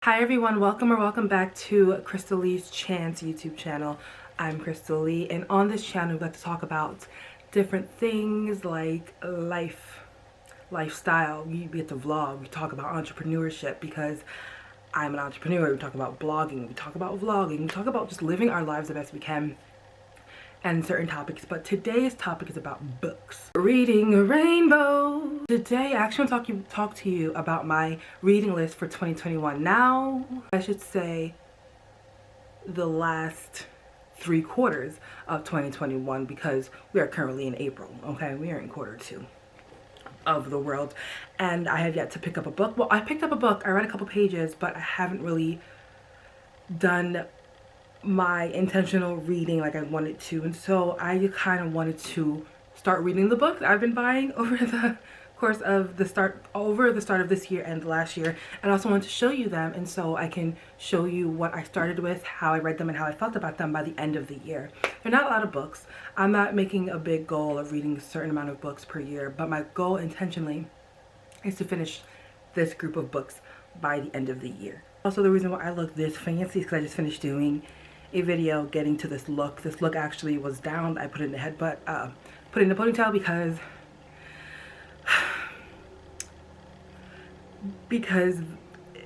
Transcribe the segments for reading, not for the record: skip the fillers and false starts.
Hi everyone, welcome back to Crystal Lee's Chance YouTube channel. I'm Crystal Lee, and on this channel we like to talk about different things like lifestyle. We get to vlog, we talk about entrepreneurship because I'm an entrepreneur. We talk about blogging, we talk about vlogging, we talk about just living our lives the best we can and certain topics. But today's topic is about books. Reading a rainbow. Today I actually want to talk to you about my reading list for 2021. Now, I should say the last 3/4 of 2021 because we are currently in April, okay? We are in Q2 of the world and I have yet to pick up a book. Well, I picked up a book, I read a couple pages, but I haven't really done my intentional reading like I wanted to, and so I kind of wanted to start reading the books I've been buying over the course of the start of this year and last year, and I also wanted to show you them, and so I can show you what I started with, how I read them, and how I felt about them by the end of the year. They're not a lot of books. I'm not making a big goal of reading a certain amount of books per year, but my goal intentionally is to finish this group of books by the end of the year. Also, the reason why I look this fancy is because I just finished doing a video getting to this look. This look actually was down. I put it in the headbutt, put it in a ponytail because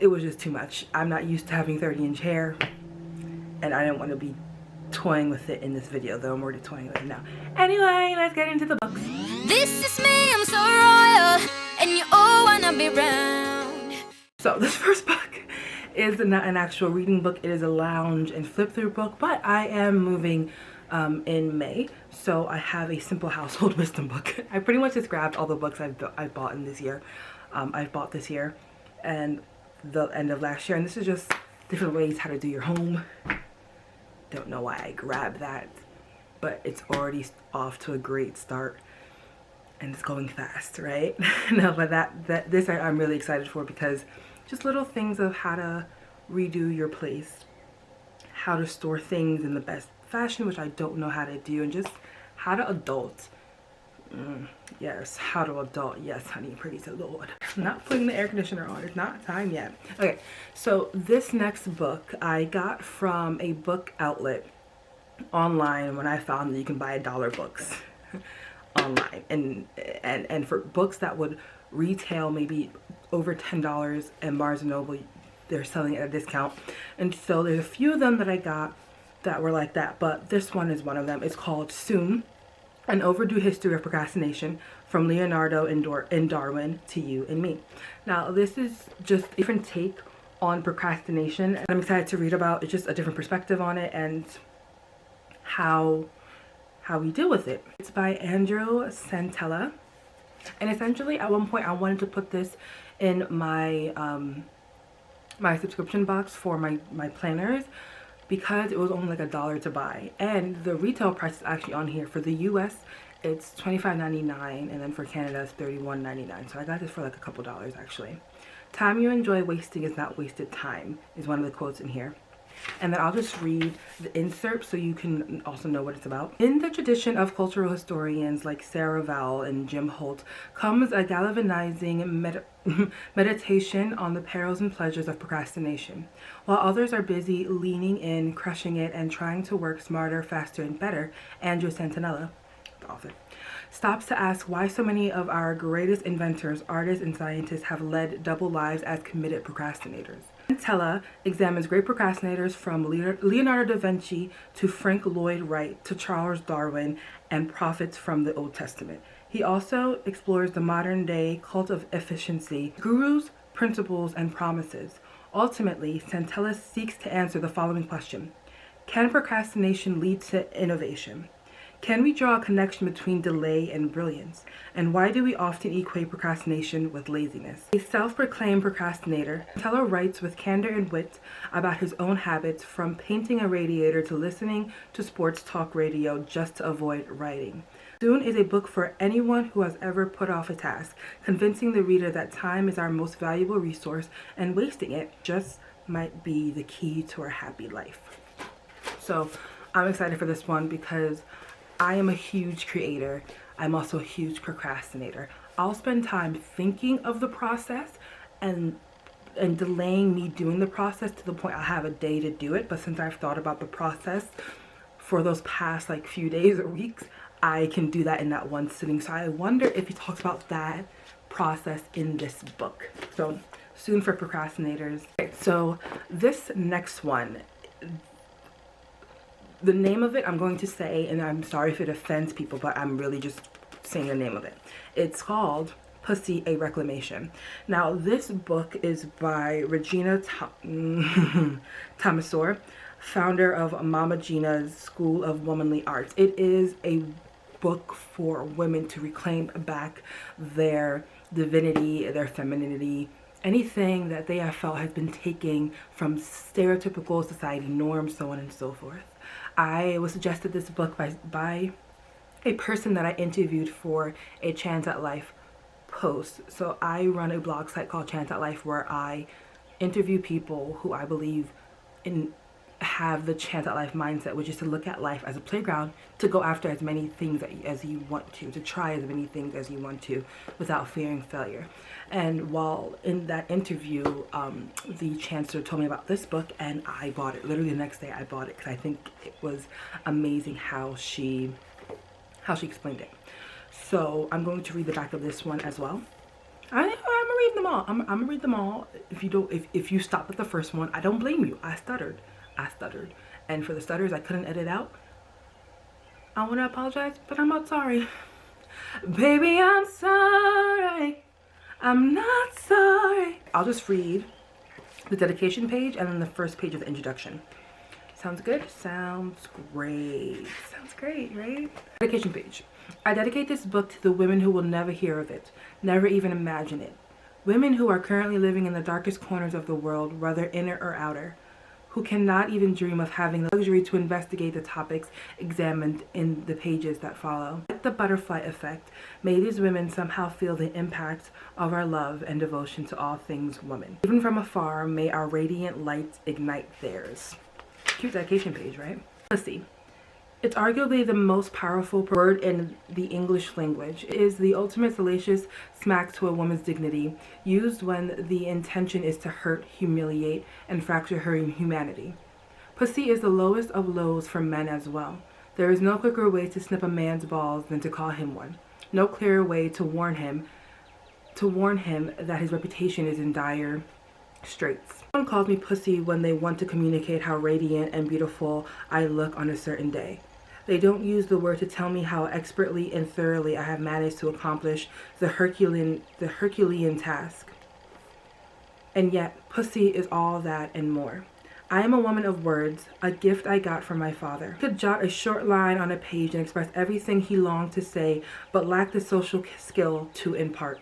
it was just too much. I'm not used to having 30-inch hair, and I didn't want to be toying with it in this video, though I'm already toying with it now. Anyway, let's get into the books. This is me, I'm so royal, and you all wanna be round. So this first book is not an actual reading book. It is a lounge and flip through book, but I am moving in May, so I have a simple household wisdom book. I pretty much just grabbed all the books I've bought in this year. I've bought this year and the end of last year, and this is just different ways how to do your home. Don't know why I grabbed that, but it's already off to a great start and it's going fast, right? No, but this I'm really excited for because just little things of how to redo your place, how to store things in the best fashion, which I don't know how to do, and just how to adult. Yes, how to adult. Yes, honey, praise the Lord. I'm not putting the air conditioner on. It's not time yet. Okay, so this next book I got from a book outlet online when I found that you can buy $1 books online, and for books that would retail maybe over $10 and Barnes & Noble, they're selling it at a discount. And so there's a few of them that I got that were like that, but this one is one of them. It's called Soon: An Overdue History of Procrastination, from Leonardo and Darwin to You and Me. Now, this is just a different take on procrastination, and I'm excited to read about. It's just a different perspective on it and how we deal with it. It's by Andrew Santella, and essentially at one point I wanted to put this in my my subscription box for my planners because it was only like $1 to buy, and the retail price is actually on here. For the US it's $25.99, and then for Canada it's $31.99, so I got this for like a couple dollars actually. Time you enjoy wasting is not wasted time is one of the quotes in here. And then I'll just read the insert so you can also know what it's about. In the tradition of cultural historians like Sarah Vowell and Jim Holt comes a galvanizing meditation on the perils and pleasures of procrastination. While others are busy leaning in, crushing it, and trying to work smarter, faster, and better, Andrew Santella, the author, stops to ask why so many of our greatest inventors, artists, and scientists have led double lives as committed procrastinators. Santella examines great procrastinators from Leonardo da Vinci to Frank Lloyd Wright to Charles Darwin and prophets from the Old Testament. He also explores the modern day cult of efficiency, gurus, principles, and promises. Ultimately, Santella seeks to answer the following question: can procrastination lead to innovation? Can we draw a connection between delay and brilliance? And why do we often equate procrastination with laziness? A self-proclaimed procrastinator, Santella writes with candor and wit about his own habits, from painting a radiator to listening to sports talk radio just to avoid writing. Soon is a book for anyone who has ever put off a task, convincing the reader that time is our most valuable resource and wasting it just might be the key to our happy life. So I'm excited for this one because I am a huge creator. I'm also a huge procrastinator. I'll spend time thinking of the process and and delaying me doing the process to the point I have a day to do it. But since I've thought about the process for those past like few days or weeks, I can do that in that one sitting. So I wonder if he talks about that process in this book. So soon for procrastinators. Okay, so this next one, the name of it I'm going to say, and I'm sorry if it offends people, but I'm really just saying the name of it. It's called Pussy, a Reclamation. Now this book is by Regina Tomasor, founder of Mama Gina's School of Womanly Arts. It is a book for women to reclaim back their divinity, their femininity, anything that they have felt has been taken from stereotypical society norms, so on and so forth. I was suggested this book by a person that I interviewed for a Chance at Life post. So I run a blog site called Chance at Life where I interview people who I believe have the Chance at Life mindset, which is to look at life as a playground, to go after as many things as you want to try as many things as you want to without fearing failure. And while in that interview, the chancellor told me about this book, and I bought it. Literally the next day I bought it because I think it was amazing how she explained it. So I'm going to read the back of this one as well. I'm gonna read them all. I'm gonna read them all. If you stop at the first one, I don't blame you. I stuttered, and for the stutters I couldn't edit out, I want to apologize, but I'm not sorry. Baby, I'm sorry. I'm not sorry. I'll just read the dedication page and then the first page of the introduction. Sounds good? Sounds great. Sounds great, right? Dedication page. I dedicate this book to the women who will never hear of it, never even imagine it. Women who are currently living in the darkest corners of the world, whether inner or outer, who cannot even dream of having the luxury to investigate the topics examined in the pages that follow. Like the butterfly effect, may these women somehow feel the impact of our love and devotion to all things woman. Even from afar, may our radiant lights ignite theirs. Cute dedication page, right? Pussy. It's arguably the most powerful word in the English language. It is the ultimate salacious smack to a woman's dignity, used when the intention is to hurt, humiliate, and fracture her humanity. Pussy is the lowest of lows for men as well. There is no quicker way to snip a man's balls than to call him one. No clearer way to warn him that his reputation is in dire straits. Someone calls me pussy when they want to communicate how radiant and beautiful I look on a certain day. They don't use the word to tell me how expertly and thoroughly I have managed to accomplish the Herculean task. And yet, pussy is all that and more. I am a woman of words, a gift I got from my father. He could jot a short line on a page and express everything he longed to say, but lacked the social skill to impart.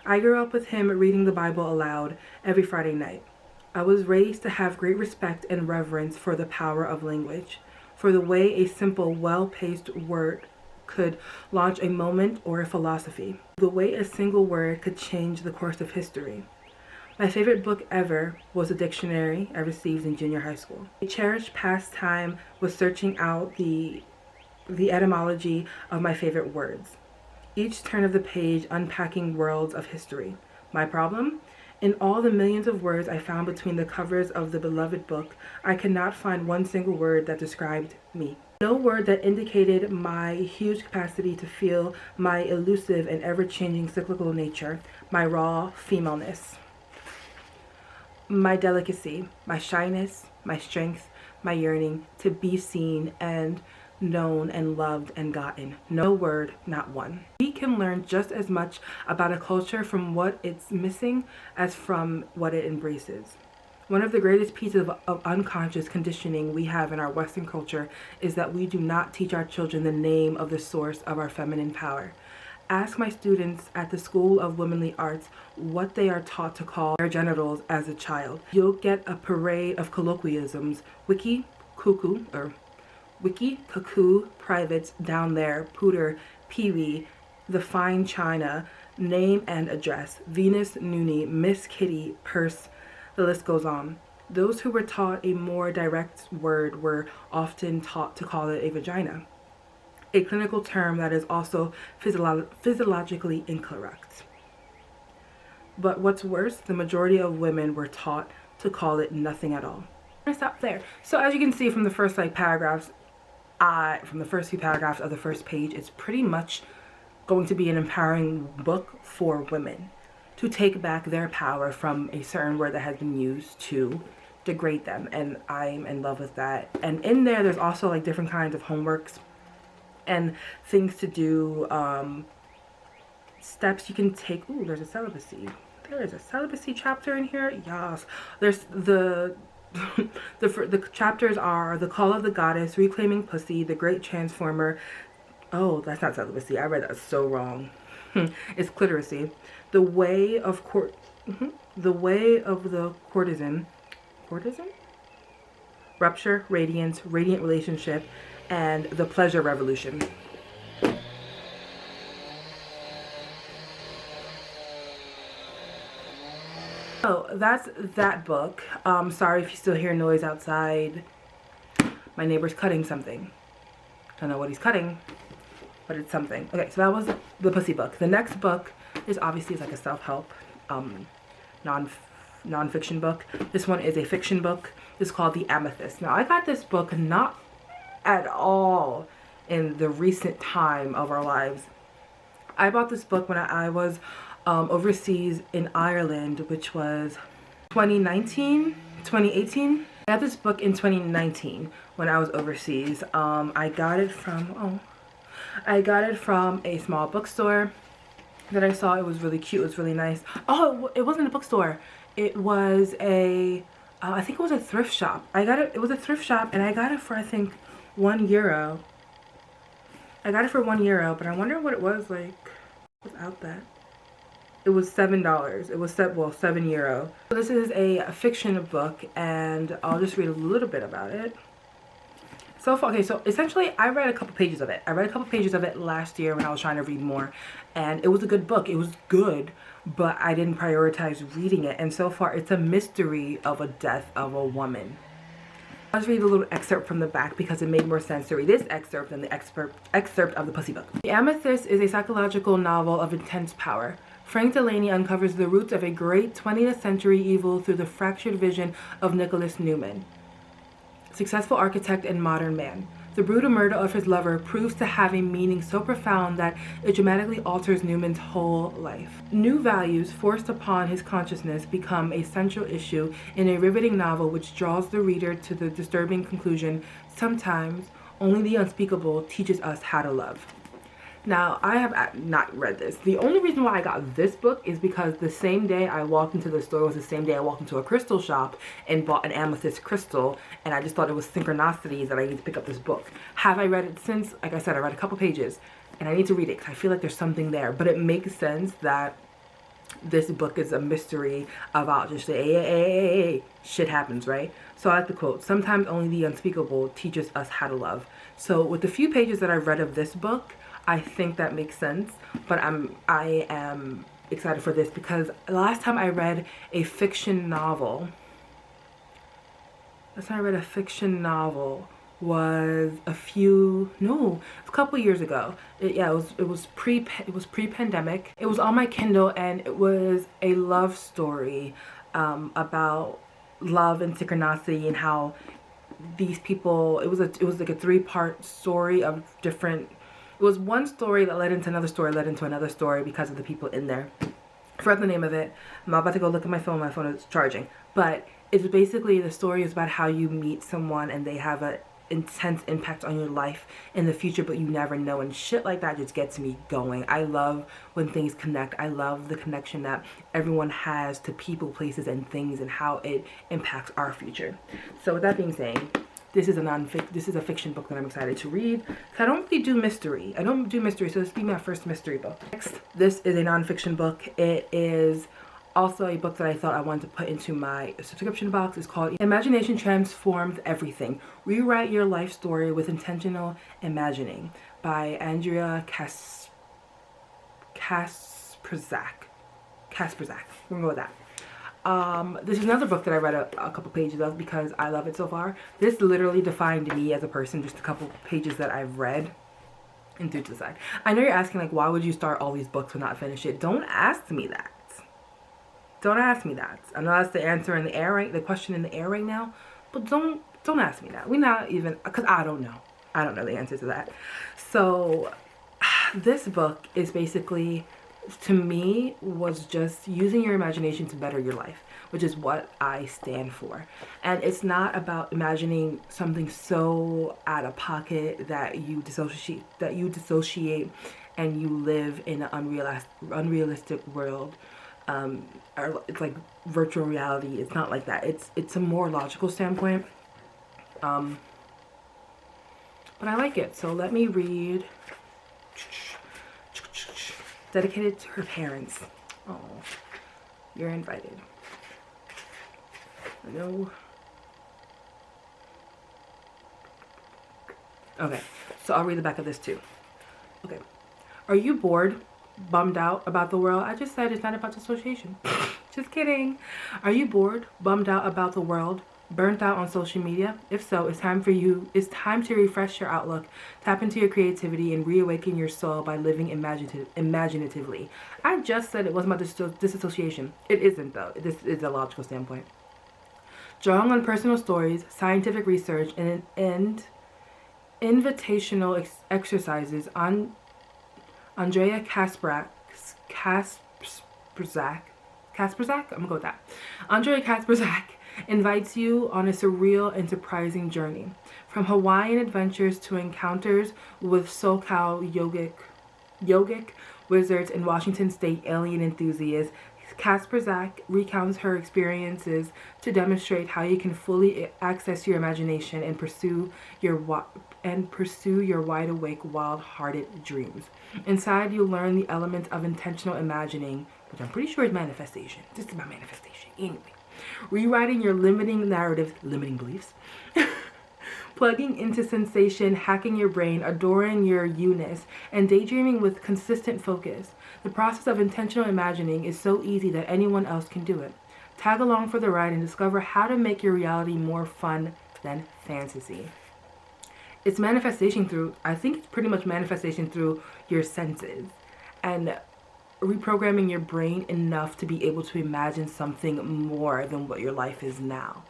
I grew up with him reading the Bible aloud every Friday night. I was raised to have great respect and reverence for the power of language, for the way a simple, well-paced word could launch a moment or a philosophy, the way a single word could change the course of history. My favorite book ever was a dictionary I received in junior high school. A cherished pastime was searching out the etymology of my favorite words. Each turn of the page unpacking worlds of history. My problem? In all the millions of words I found between the covers of the beloved book, I could not find one single word that described me. No word that indicated my huge capacity to feel, my elusive and ever-changing cyclical nature, my raw femaleness, my delicacy, my shyness, my strength, my yearning to be seen and known and loved and gotten. No word, not one. We can learn just as much about a culture from what it's missing as from what it embraces. One of the greatest pieces of unconscious conditioning we have in our Western culture is that we do not teach our children the name of the source of our feminine power. Ask my students at the School of Womanly Arts what they are taught to call their genitals as a child. You'll get a parade of colloquialisms, wiki, cuckoo, privates, down there, pooter, peewee, the fine china, name and address, Venus, noonie, Miss Kitty, purse, the list goes on. Those who were taught a more direct word were often taught to call it a vagina, a clinical term that is also physiologically incorrect. But what's worse, the majority of women were taught to call it nothing at all. I stop there. So as you can see from the first paragraphs, from the first few paragraphs of the first page, it's pretty much going to be an empowering book for women to take back their power from a certain word that has been used to degrade them, and I'm in love with that. And in there's also like different kinds of homeworks and things to do, steps you can take. Ooh, there's a celibacy. There is a celibacy chapter in here. Yes. There's the the chapters are The Call of the Goddess, Reclaiming Pussy, The Great Transformer. Oh, that's not celibacy. I read that so wrong. It's clitoracy. The Way of The Way of the Courtesan. Rupture, Radiance, Radiant Relationship, and The Pleasure Revolution. So that's that book. Sorry if you still hear noise outside. My neighbor's cutting something. Don't know what he's cutting, but it's something. Okay, so that was the pussy book. The next book is obviously like a self-help non-fiction book. This one is a fiction book. It's called The Amethyst. Now I got this book not at all in the recent time of our lives. I bought this book when I was overseas in Ireland, which was 2018. I got this book in 2019 when I was overseas. I got it from a small bookstore that I saw. It was really cute. It was really nice. Oh, it wasn't a bookstore. It was I think it was a thrift shop. It was a thrift shop, and I got it for, I think, €1. I got it for €1, but I wonder what it was like without that. It was $7. It was €7. So this is a fiction book, and I'll just read a little bit about it. So far, okay, so essentially I read a couple pages of it. I read a couple pages of it last year when I was trying to read more, and it was a good book. It was good, but I didn't prioritize reading it, and so far it's a mystery of a death of a woman. I'll just read a little excerpt from the back because it made more sense to read this excerpt than the excerpt of the pussy book. The Amethyst is a psychological novel of intense power. Frank Delaney uncovers the roots of a great 20th century evil through the fractured vision of Nicholas Newman, successful architect and modern man. The brutal murder of his lover proves to have a meaning so profound that it dramatically alters Newman's whole life. New values forced upon his consciousness become a central issue in a riveting novel which draws the reader to the disturbing conclusion, sometimes only the unspeakable teaches us how to love. Now, I have not read this. The only reason why I got this book is because the same day I walked into the store was the same day I walked into a crystal shop and bought an amethyst crystal, and I just thought it was synchronicities that I need to pick up this book. Have I read it since? Like I said, I read a couple pages, and I need to read it because I feel like there's something there. But it makes sense that this book is a mystery about just shit happens, right? So I like the quote, sometimes only the unspeakable teaches us how to love. So with the few pages that I've read of this book, I think that makes sense, but I am excited for this because last time I read a fiction novel was a couple years ago. It was pre-pandemic. It was on my Kindle, and it was a love story about love and synchronicity and how these people. It was like a 3-part story of different. It was one story that led into another story, because of the people in there. I forgot the name of it. I'm about to go look at my phone. My phone is charging. But it's basically, the story is about how you meet someone and they have an intense impact on your life in the future, but you never know. And shit like that just gets me going. I love when things connect. I love the connection that everyone has to people, places, and things, and how it impacts our future. So with that being said, this is a fiction book that I'm excited to read. I don't really do mystery. So this will be my first mystery book. Next, this is a nonfiction book. It is also a book that I thought I wanted to put into my subscription box. It's called Imagination Transforms Everything. Rewrite Your Life Story with Intentional Imagining by Andrea Kasperzak. We're gonna go with that. This is another book that I read a couple pages of because I love it so far. This literally defined me as a person, just a couple pages that I've read and threw to the side. I know you're asking, like, why would you start all these books and not finish it? Don't ask me that. Don't ask me that. I know that's the answer in the air, right? The question in the air right now. But don't ask me that. We're not even, because I don't know. I don't know the answer to that. So this book is basically, to me, was just using your imagination to better your life, which is what I stand for. And it's not about imagining something so out of pocket that you dissociate and you live in an unrealistic world. Or it's like virtual reality. It's not like that. It's a more logical standpoint. But I like it. So let me read. Dedicated to her parents. Oh, you're invited. No. Okay, so I'll read the back of this too. Okay. Are you bored? Bummed out about the world? I just said it's not about dissociation. Just kidding. Are you bored? Bummed out about the world? Burnt out on social media? If so, it's time to refresh your outlook, tap into your creativity, and reawaken your soul by living imaginatively. I just said it wasn't about disassociation. It isn't, though. This is a logical standpoint. Drawing on personal stories, scientific research, and invitational exercises on Andrea Kasperzak, I'm gonna go with that. Andrea Kasperzak invites you on a surreal and surprising journey. From Hawaiian adventures to encounters with SoCal yogic wizards and Washington State alien enthusiasts, Kasperzak recounts her experiences to demonstrate how you can fully access your imagination and pursue your wide awake, wild-hearted dreams. Inside, you'll learn the elements of intentional imagining, which I'm pretty sure is manifestation. This is about manifestation. Anyway, rewriting your limiting beliefs, plugging into sensation, hacking your brain, adoring your you-ness, and daydreaming with consistent focus. The process of intentional imagining is so easy that anyone else can do it. Tag along for the ride and discover how to make your reality more fun than fantasy. It's manifestation through, I think it's pretty much manifestation through your senses and reprogramming your brain enough to be able to imagine something more than what your life is now.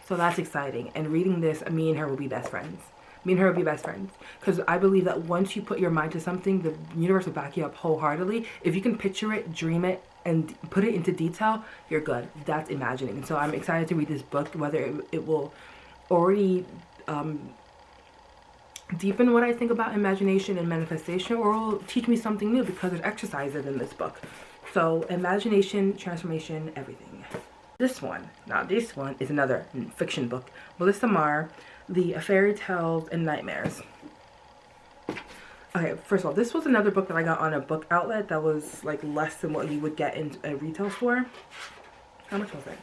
So that's exciting. And reading this, me and her will be best friends. Because I believe that once you put your mind to something, the universe will back you up wholeheartedly. If you can picture it, dream it, and put it into detail, you're good. That's imagining. So I'm excited to read this book, whether it will already deepen what I think about imagination and manifestation, or will teach me something new because there's exercises in this book. So imagination, transformation, everything. This one is another fiction book. Melissa Marr, The Fairy Tales and Nightmares. Okay, first of all, this was another book that I got on a book outlet that was like less than what you would get in a retail store. How much was it?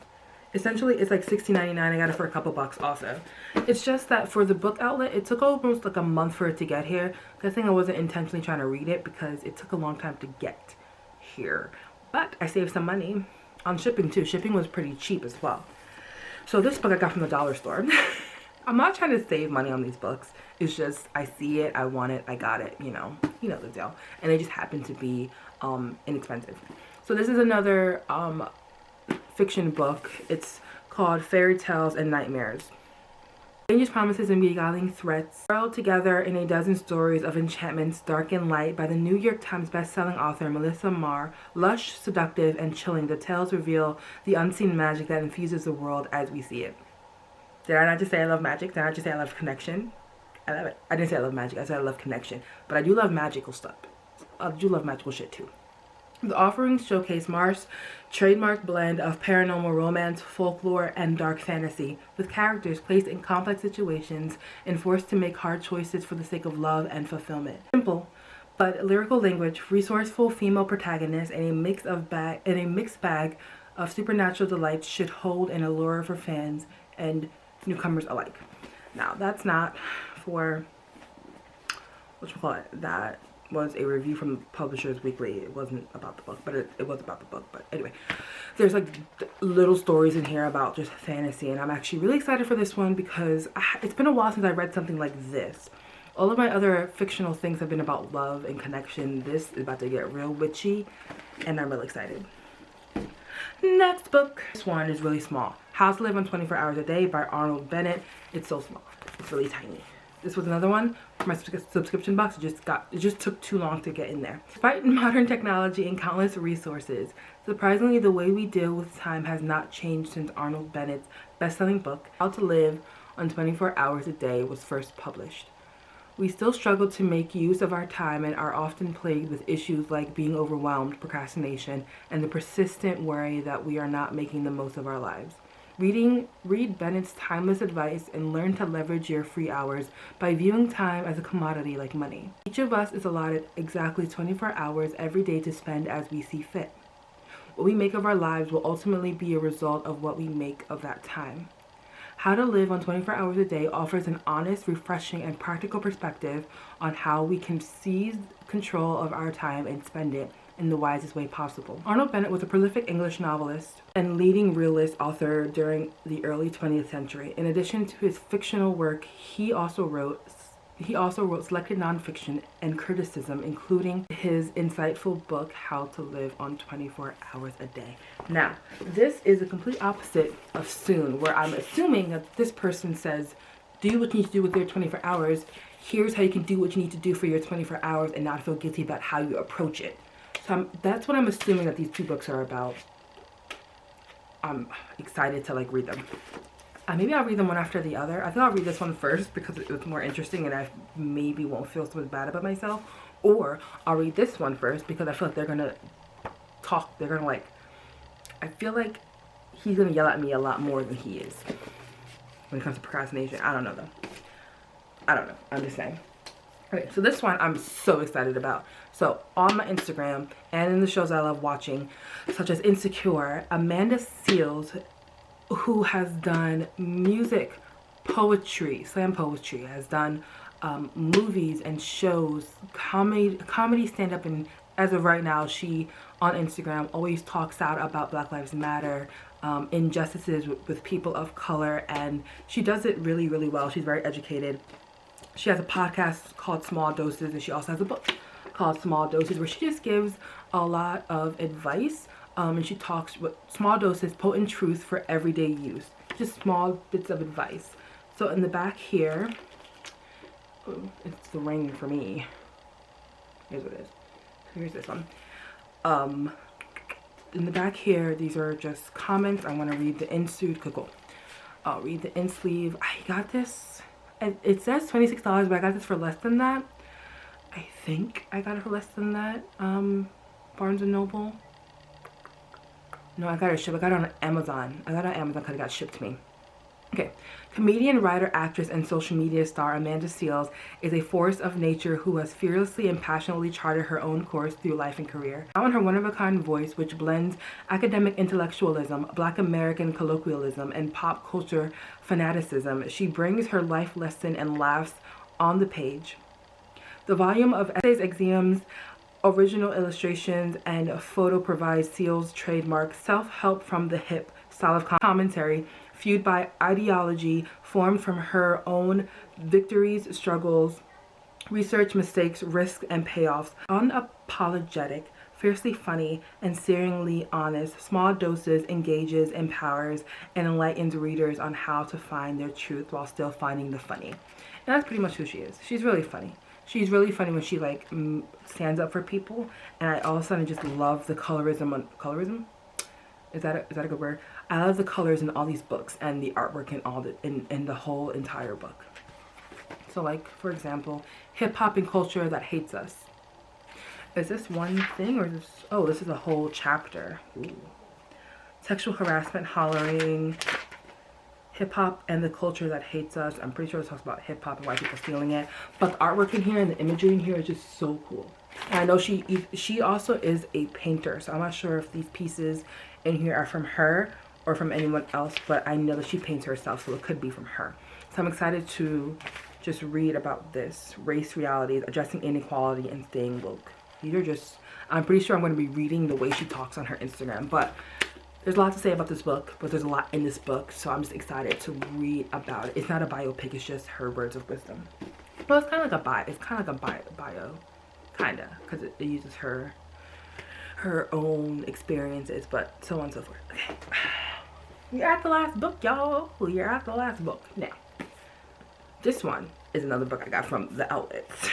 Essentially, it's like $16.99. I got it for a couple bucks also. It's just that for the book outlet, it took almost like a month for it to get here. Good thing I wasn't intentionally trying to read it because it took a long time to get here. But I saved some money on shipping too. Shipping was pretty cheap as well. So this book I got from the dollar store. I'm not trying to save money on these books. It's just I see it, I want it, I got it, you know the deal. And they just happen to be inexpensive. So this is another fiction book. It's called Fairy Tales and Nightmares. Dangerous promises and beguiling threats are all together in a dozen stories of enchantments, dark and light, by the New York Times bestselling author Melissa Marr. Lush, seductive, and chilling, the tales reveal the unseen magic that infuses the world as we see it. Did I not just say I love magic? Did I not just say I love connection? I love it. I didn't say I love magic. I said I love connection. But I do love magical stuff. I do love magical shit too. The offerings showcase Marr's trademark blend of paranormal romance, folklore, and dark fantasy, with characters placed in complex situations and forced to make hard choices for the sake of love and fulfillment. Simple, but lyrical language, resourceful female protagonists, and a mixed bag of supernatural delights should hold an allure for fans and newcomers alike. Now, that's not for that was a review from Publishers Weekly. It wasn't about the book, but it was about the book. But anyway, there's like little stories in here about just fantasy, and I'm actually really excited for this one because it's been a while since I read something like this. All of my other fictional things have been about love and connection. This is about to get real witchy, and I'm really excited. Next book. This one is really small. How to Live on 24 Hours a Day by Arnold Bennett. It's so small. It's really tiny. This was another one for my subscription box. It just took too long to get in there. Despite modern technology and countless resources, surprisingly, the way we deal with time has not changed since Arnold Bennett's best-selling book, How to Live on 24 Hours a Day, was first published. We still struggle to make use of our time and are often plagued with issues like being overwhelmed, procrastination, and the persistent worry that we are not making the most of our lives. Read Bennett's timeless advice and learn to leverage your free hours by viewing time as a commodity like money. Each of us is allotted exactly 24 hours every day to spend as we see fit. What we make of our lives will ultimately be a result of what we make of that time. How to Live on 24 Hours a Day offers an honest, refreshing, and practical perspective on how we can seize control of our time and spend it in the wisest way possible. Arnold Bennett was a prolific English novelist and leading realist author during the early 20th century. In addition to his fictional work, he also wrote selected nonfiction and criticism, including his insightful book, How to Live on 24 Hours a Day. Now, this is a complete opposite of Soon, where I'm assuming that this person says, do what you need to do with your 24 hours. Here's how you can do what you need to do for your 24 hours and not feel guilty about how you approach it. So that's what I'm assuming that these two books are about. I'm excited to read them. Maybe I'll read them one after the other. I think I'll read this one first because it was more interesting and I maybe won't feel so bad about myself. Or I'll read this one first because I feel like they're gonna talk. I feel like he's gonna yell at me a lot more than he is when it comes to procrastination. I don't know though. I don't know. I'm just saying. Okay, so this one I'm so excited about. So on my Instagram and in the shows I love watching, such as Insecure, Amanda Seales, who has done music, poetry, slam poetry, has done movies and shows, comedy stand-up, and as of right now, she on Instagram always talks out about Black Lives Matter, injustices with people of color, and she does it really, really well. She's very educated. She has a podcast called Small Doses, and she also has a book called Small Doses, where she just gives a lot of advice. And she talks with small doses, potent truth for everyday use. Just small bits of advice. So in the back here, it's the ring for me. Here's what it is. Here's this one. In the back here, these are just comments. I want to read the in-sleeve. Cool. I'll read the in-sleeve. I got this. It says $26, but I got this for less than that. I think I got it for less than that. Barnes & Noble. No, I got it shipped. I got it on Amazon. I got it on Amazon because it got shipped to me. Okay. Comedian, writer, actress, and social media star Amanda Seales is a force of nature who has fearlessly and passionately charted her own course through life and career. Now in her one-of-a-kind voice, which blends academic intellectualism, Black American colloquialism, and pop culture fanaticism, she brings her life lesson and laughs on the page. The volume of essays, exams, original illustrations, and a photo provides Seales' trademark self-help from the hip style of commentary, fueled by ideology formed from her own victories, struggles, research, mistakes, risks, and payoffs. Unapologetic, fiercely funny, and searingly honest, Small Doses engages, empowers, and enlightens readers on how to find their truth while still finding the funny. And that's pretty much who she is. She's really funny. She's really funny when she stands up for people, and I all of a sudden just love the colorism. Colorism? Is that a good word? I love the colors in all these books and the artwork in the whole entire book. So for example, hip hop and culture that hates us. Is this one thing or is this? Oh, this is a whole chapter. Ooh. Sexual harassment, hollering. Hip hop and the culture that hates us. I'm pretty sure it talks about hip hop and white people stealing it. But the artwork in here and the imagery in here is just so cool. And I know she also is a painter, so I'm not sure if these pieces in here are from her or from anyone else, but I know that she paints herself, so it could be from her. So I'm excited to just read about this. Race realities, addressing inequality, and staying woke. These are just, I'm pretty sure I'm going to be reading the way she talks on her Instagram, but there's a lot to say about this book, but there's a lot in this book, so I'm just excited to read about it. It's not a biopic, it's just her words of wisdom. Well, it's kind of like a bio, kind of, because it uses her her own experiences, but so on and so forth. Okay. You're at the last book, y'all. You're at the last book. Now, this one is another book I got from the outlets.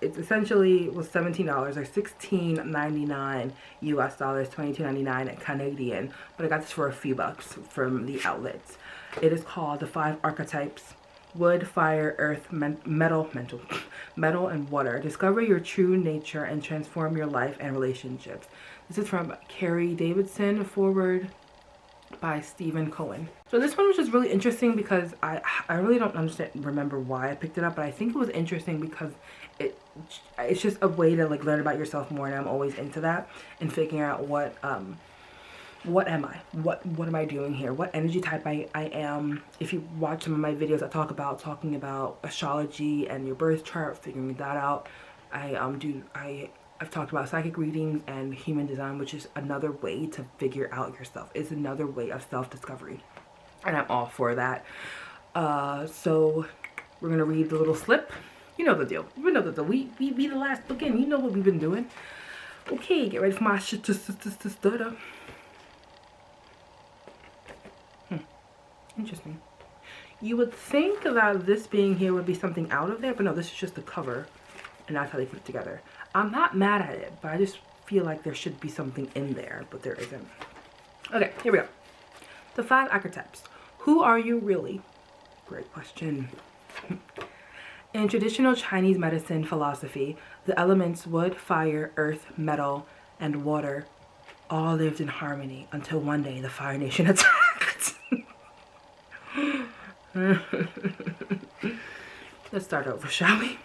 It essentially was $17 or $16.99 US dollars, $22.99 Canadian, but I got this for a few bucks from the outlets. It is called The Five Archetypes: Wood, Fire, Earth, Metal, and Water. Discover your true nature and transform your life and relationships. This is from Carrie Davidson, forward by Stephen Cohen. So this one was just really interesting because I really don't remember why I picked it up, but I think it was interesting because it's just a way to like learn about yourself more, and I'm always into that and figuring out what am I? What am I doing here? What energy type I am. If you watch some of my videos, I talking about astrology and your birth chart, figuring that out. I've talked about psychic readings and human design, which is another way to figure out yourself. It's another way of self-discovery, and I'm all for that. So we're gonna read the little slip. You know the deal. You know the deal. We the last book in. You know what we've been doing. Okay, get ready for my shit to stutter. Interesting. You would think that this being here would be something out of there, but no, this is just the cover, and that's how they put it together. I'm not mad at it, but I just feel like there should be something in there, but there isn't. Okay, here we go. The Five Archetypes. Who are you really? Great question. In traditional Chinese medicine philosophy, the elements wood, fire, earth, metal, and water all lived in harmony until one day the Fire Nation attacked. Let's start over, shall we?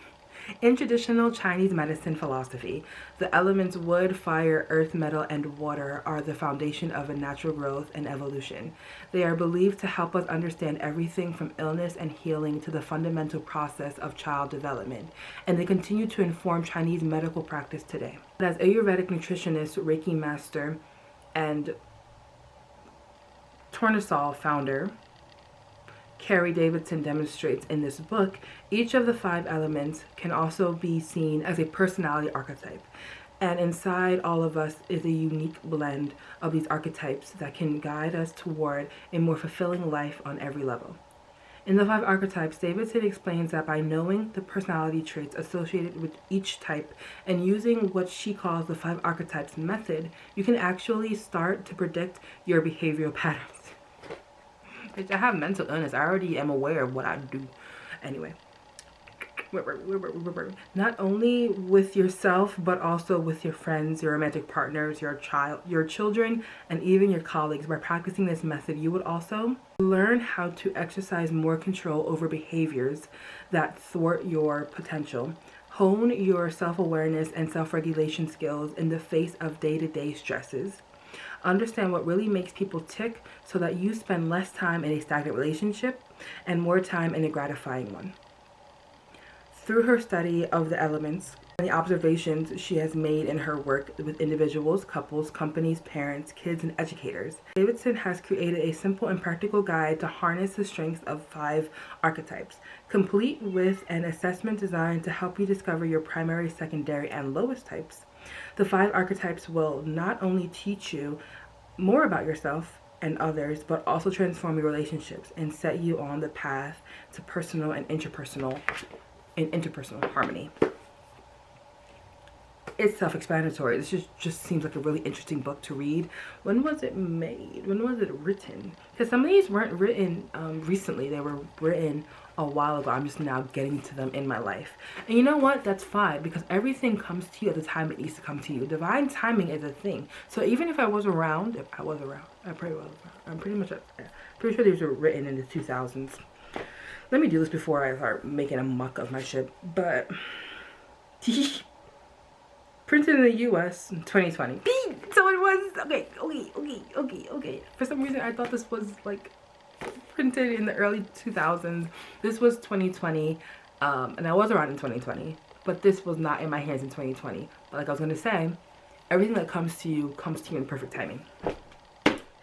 In traditional Chinese medicine philosophy, the elements wood, fire, earth, metal, and water are the foundation of a natural growth and evolution. They are believed to help us understand everything from illness and healing to the fundamental process of child development, and they continue to inform Chinese medical practice today. As Ayurvedic nutritionist, Reiki master, and Tournesol founder, Carrie Davidson demonstrates in this book, each of the five elements can also be seen as a personality archetype. And inside all of us is a unique blend of these archetypes that can guide us toward a more fulfilling life on every level. In the Five Archetypes, Davidson explains that by knowing the personality traits associated with each type and using what she calls the Five Archetypes method, you can actually start to predict your behavioral patterns. I have mental illness. I already am aware of what I do. Anyway. Not only with yourself, but also with your friends, your romantic partners, your children, and even your colleagues. By practicing this method, you would also learn how to exercise more control over behaviors that thwart your potential. Hone your self-awareness and self-regulation skills in the face of day-to-day stresses. Understand what really makes people tick so that you spend less time in a stagnant relationship and more time in a gratifying one. Through her study of the elements and the observations she has made in her work with individuals, couples, companies, parents, kids, and educators, Davidson has created a simple and practical guide to harness the strengths of five archetypes, complete with an assessment designed to help you discover your primary, secondary, and lowest types. The Five Archetypes will not only teach you more about yourself and others, but also transform your relationships and set you on the path to personal and interpersonal harmony. It's self-explanatory. This just seems like a really interesting book to read. When was it made? When was it written? Because some of these weren't written recently. They were written a while ago. I'm just now getting to them in my life. And you know what? That's fine, because everything comes to you at the time it needs to come to you. Divine timing is a thing. So even if I was around, I probably was around. I'm pretty sure these were written in the 2000s. Let me do this before I start making a muck of my shit. But printed in the US in 2020. So it was okay. For some reason I thought this was like printed in the early 2000s. This was 2020, and I was around in 2020, but this was not in my hands in 2020. But like I was gonna say, everything that comes to you in perfect timing.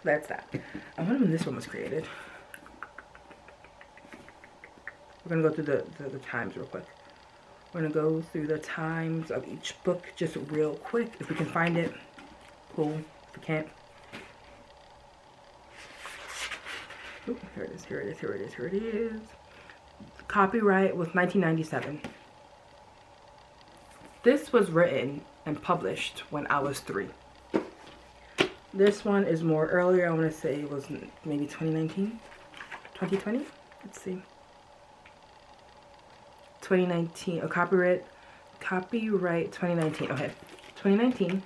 That's that. I wonder when this one was created. We're gonna go through the times real quick. We're gonna go through the times of each book just real quick if we can find it. cool. If you can't. Ooh, here it is, here it is, here it is, here it is. Copyright was 1997. This was written and published when I was 3. This one is more earlier. I want to say it was maybe 2019, 2020. Let's see. 2019. A copyright 2019. Okay, 2019.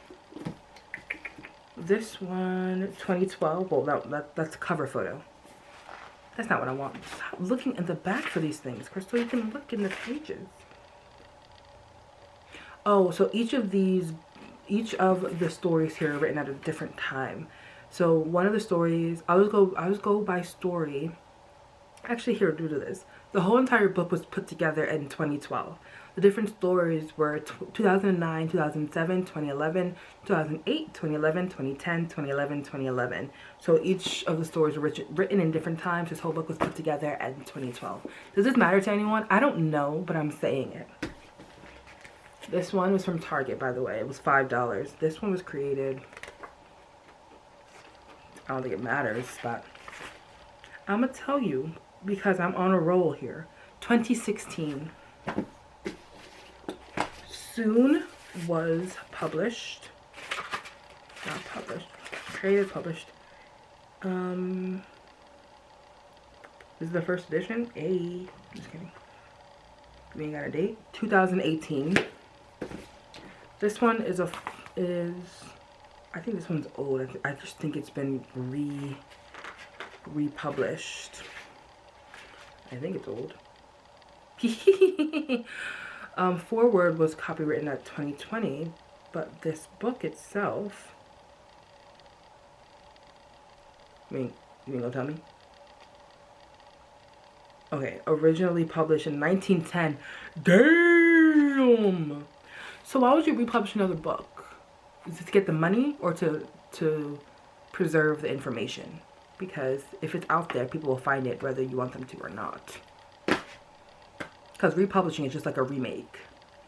This one 2012. Well, that's cover photo. That's not what I want. Stop looking at the back for these things, Crystal. You can look in the pages. Oh, so each of the stories here are written at a different time. So one of the stories, I'll just go by story. Actually, here, due to this, the whole entire book was put together in 2012. The different stories were 2009, 2007, 2011, 2008, 2011, 2010, 2011, 2011. So each of the stories were written in different times. This whole book was put together in 2012. Does this matter to anyone? I don't know, but I'm saying it. This one was from Target, by the way. It was $5. This one was created, I don't think it matters, but I'm gonna tell you because I'm on a roll here. 2016. Soon was published. Not published. Created, published. This is the first edition. I'm just kidding. We ain't got a date. 2018. This one is I think this one's old. I just think it's been republished. I think it's old. Forward was copywritten at 2020, but this book itself, I mean, you gonna tell me? Okay, originally published in 1910. Damn! So why would you republish another book? Is it to get the money or to preserve the information? Because if it's out there, people will find it whether you want them to or not. Because republishing is just like a remake.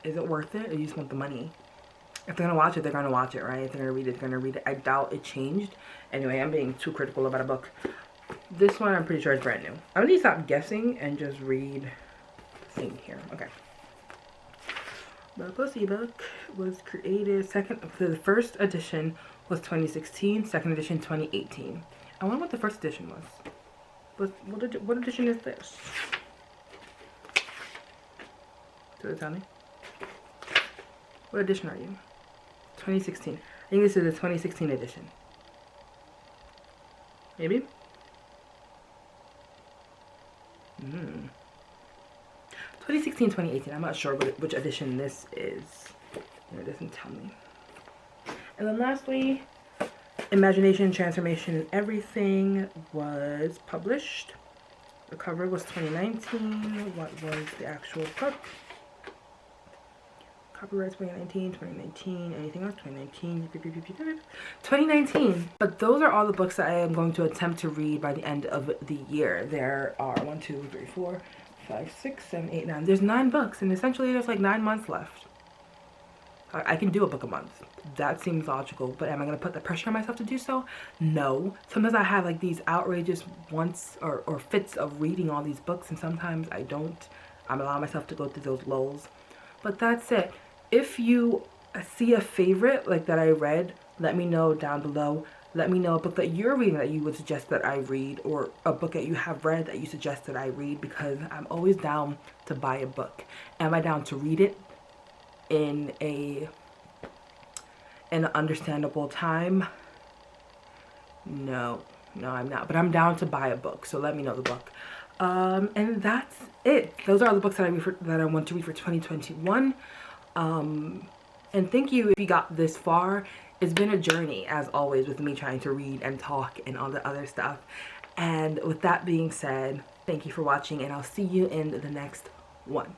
Is it worth it, or you just want the money? If they're gonna watch it, they're gonna watch it, right? If they're gonna read it, they're gonna read it. I doubt it changed. Anyway, I'm being too critical about a book. This one, I'm pretty sure is brand new. I'm gonna stop guessing and just read the thing here. Okay. The Pussy book was created the first edition was 2016, second edition 2018. I wonder what the first edition was. What edition is this? Does it tell me? What edition are you? 2016. I think this is the 2016 edition. Maybe? 2016, 2018. I'm not sure which edition this is. It doesn't tell me. And then lastly, Imagination, Transformation, and Everything was published. The cover was 2019. What was the actual book? Copyright 2019, anything else? 2019. But those are all the books that I am going to attempt to read by the end of the year. There are 1, 2, 3, 4, 5, 6, 7, 8, 9. There's 9 books, and essentially there's like 9 months left. I can do a book a month. That seems logical, but am I going to put the pressure on myself to do so? No. Sometimes I have like these outrageous wants or fits of reading all these books, and sometimes I don't. I'm allowing myself to go through those lulls. But that's it. If you see a favorite like that I read, let me know down below. Let me know a book that you're reading that you would suggest that I read, or a book that you have read that you suggest that I read, because I'm always down to buy a book. Am I down to read it in an understandable time? No, I'm not. But I'm down to buy a book, so let me know the book. And that's it. Those are all the books that I want to read for 2021. And thank you if you got this far. It's been a journey, as always, with me trying to read and talk and all the other stuff. And with that being said, thank you for watching, and I'll see you in the next one.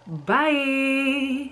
Bye.